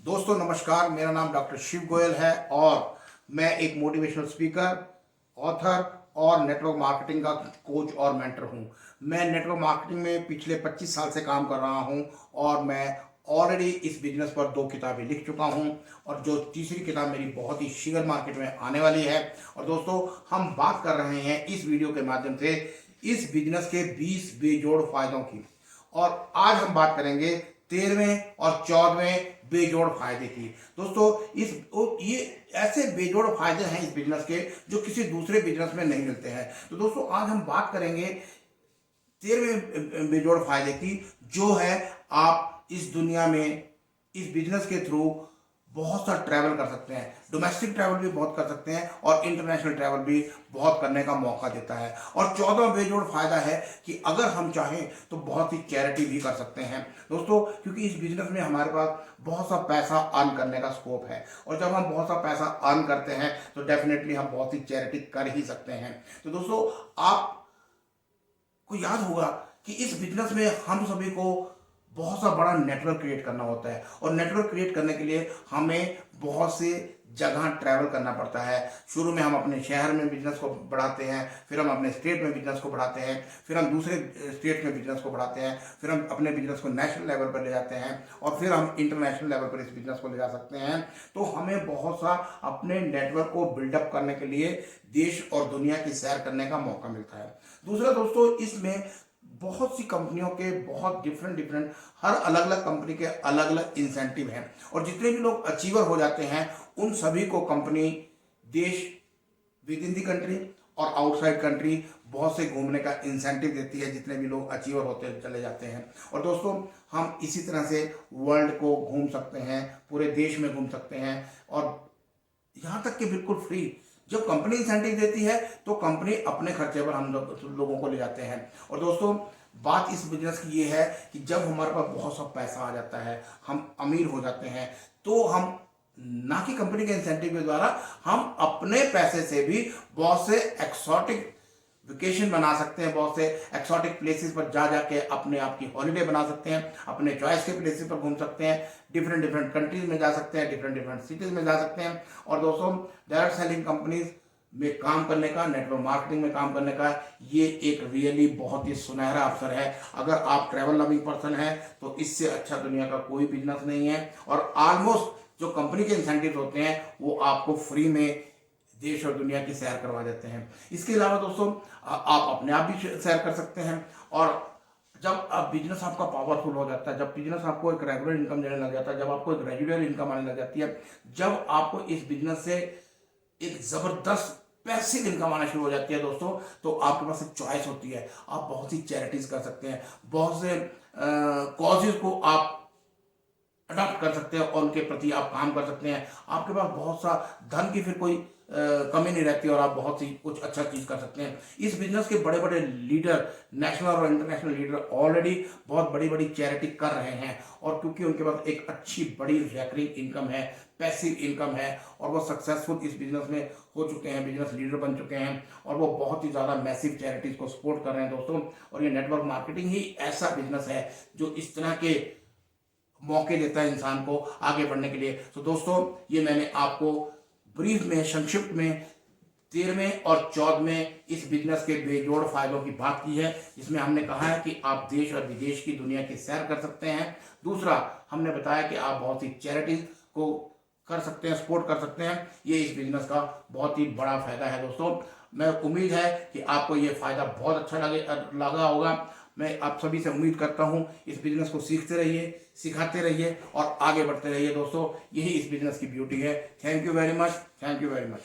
दोस्तों नमस्कार, मेरा नाम डॉक्टर शिव गोयल है और मैं एक मोटिवेशनल स्पीकर, ऑथर और नेटवर्क मार्केटिंग का कोच और मेंटर हूं। मैं नेटवर्क मार्केटिंग में पिछले 25 साल से काम कर रहा हूं और मैं ऑलरेडी इस बिजनेस पर 2 किताबें लिख चुका हूं और जो तीसरी किताब मेरी बहुत ही शीघ्र मार्केट में आने वाली है। और दोस्तों, हम बात कर रहे हैं इस वीडियो के माध्यम से इस बिजनेस के 20 बेजोड़ फायदों की। और आज हम बात करेंगे 13वें और 14वें बेजोड़ फायदे की। दोस्तों, ये ऐसे बेजोड़ फायदे हैं इस बिजनेस के जो किसी दूसरे बिजनेस में नहीं मिलते हैं। तो दोस्तों, आज हम बात करेंगे 13वें बेजोड़ फायदे की, जो है आप इस दुनिया में इस बिजनेस के थ्रू बहुत सा ट्रैवल कर सकते हैं। डोमेस्टिक ट्रैवल भी बहुत कर सकते हैं और इंटरनेशनल ट्रैवल भी बहुत करने का मौका देता है। और 14वां बेजोड़ फायदा है कि अगर हम चाहें तो बहुत ही चैरिटी भी कर सकते हैं दोस्तों, क्योंकि इस बिजनेस में हमारे पास बहुत सा पैसा अर्न करने का स्कोप है। और जब हम बहुत सा पैसा अर्न करते हैं तो डेफिनेटली हम बहुत ही चैरिटी कर ही सकते हैं। तो दोस्तों, आपको याद होगा कि इस बिजनेस में हम सभी को बहुत सा बड़ा नेटवर्क क्रिएट करना होता है और नेटवर्क क्रिएट करने के लिए हमें बहुत से जगह ट्रैवल करना पड़ता है। शुरू में हम अपने शहर में बिजनेस को बढ़ाते हैं, फिर हम अपने स्टेट में बिजनेस को बढ़ाते हैं, फिर हम दूसरे स्टेट में बिजनेस को बढ़ाते हैं, फिर हम अपने बिजनेस को नेशनल लेवल पर ले जाते हैं और फिर हम इंटरनेशनल लेवल पर इस बिजनेस को ले जा सकते हैं। तो हमें बहुत सा अपने नेटवर्क को बिल्डअप करने के लिए देश और दुनिया की सैर करने का मौका मिलता है। दूसरा दोस्तों, इसमें बहुत सी कंपनियों के बहुत डिफरेंट हर अलग अलग कंपनी के अलग अलग इंसेंटिव हैं और जितने भी लोग अचीवर हो जाते हैं उन सभी को कंपनी देश विद इन दी कंट्री और आउटसाइड कंट्री बहुत से घूमने का इंसेंटिव देती है, जितने भी लोग अचीवर होते चले जाते हैं। और दोस्तों, हम इसी तरह से वर्ल्ड को घूम सकते हैं, पूरे देश में घूम सकते हैं और यहाँ तक कि बिल्कुल फ्री। जब कंपनी इंसेंटिव देती है तो कंपनी अपने खर्चे पर हम लोगों को ले जाते हैं। और दोस्तों, बात इस बिजनेस की ये है कि जब हमारे पास बहुत सा पैसा आ जाता है, हम अमीर हो जाते हैं, तो हम ना कि कंपनी के इंसेंटिव के द्वारा हम अपने पैसे से भी बहुत से एक्सोटिक वेकेशन बना सकते हैं, बहुत से एक्सोटिक प्लेसेस पर जा जाके अपने आप की हॉलीडे बना सकते हैं, अपने चॉइस के प्लेसेस पर घूम सकते हैं, डिफरेंट कंट्रीज में जा सकते हैं, डिफरेंट सिटीज में जा सकते हैं। और दोस्तों, डायरेक्ट सेलिंग कंपनीज में काम करने का, नेटवर्क मार्केटिंग में काम करने का, ये एक रियली बहुत ही सुनहरा अवसर है। अगर आप ट्रैवल लविंग पर्सन हैं तो इससे अच्छा दुनिया का कोई बिजनेस नहीं है। और ऑलमोस्ट जो कंपनी के इंसेंटिव होते हैं वो आपको फ्री में देश और दुनिया की सैर करवा देते हैं। इसके अलावा दोस्तों, आप अपने आप भी सैर कर सकते हैं। और जब आप बिजनेस आपका पावरफुल हो जाता है, जब बिजनेस आपको एक रेगुलर इनकम देने लग जाता है, जब आपको एक रेगुलर इनकम आने लग जाती है, जब आपको इस बिजनेस से एक जबरदस्त पैसिव इनकम आना शुरू हो जाती है दोस्तों, तो आपके पास एक चॉइस होती है। आप बहुत सी चैरिटीज कर सकते हैं, बहुत से कॉजेज को आप अडॉप्ट कर सकते हैं और उनके प्रति आप काम कर सकते हैं। आपके पास बहुत सा धन की फिर कोई कमी नहीं रहती और आप बहुत सी कुछ अच्छा चीज़ कर सकते हैं। इस बिजनेस के बड़े बड़े लीडर, नेशनल और इंटरनेशनल लीडर ऑलरेडी बहुत बड़ी बड़ी चैरिटी कर रहे हैं और क्योंकि उनके पास एक अच्छी बड़ी रिकरिंग इनकम है, पैसिव इनकम है और वो सक्सेसफुल इस बिजनेस में हो चुके हैं, बिजनेस लीडर बन चुके हैं और वो बहुत ही ज़्यादा मैसिव चैरिटीज़ को सपोर्ट कर रहे हैं दोस्तों। और ये नेटवर्क मार्केटिंग ही ऐसा बिजनेस है जो इस तरह के मौके देता है इंसान को आगे बढ़ने के लिए। तो दोस्तों, ये मैंने आपको ब्रीफ में, संक्षिप्त में 13वें और 14वें इस बिजनेस के बेजोड़ फायदों की बात की है, जिसमें हमने कहा है कि आप देश और विदेश की दुनिया की सैर कर सकते हैं। दूसरा, हमने बताया कि आप बहुत सी चैरिटीज को कर सकते हैं, सपोर्ट कर सकते हैं। ये इस बिजनेस का बहुत ही बड़ा फायदा है दोस्तों। मैं उम्मीद है कि आपको ये फायदा बहुत अच्छा लगा होगा। मैं आप सभी से उम्मीद करता हूँ इस बिजनेस को सीखते रहिए, सिखाते रहिए और आगे बढ़ते रहिए दोस्तों। यही इस बिजनेस की ब्यूटी है। Thank you very much. Thank you very much.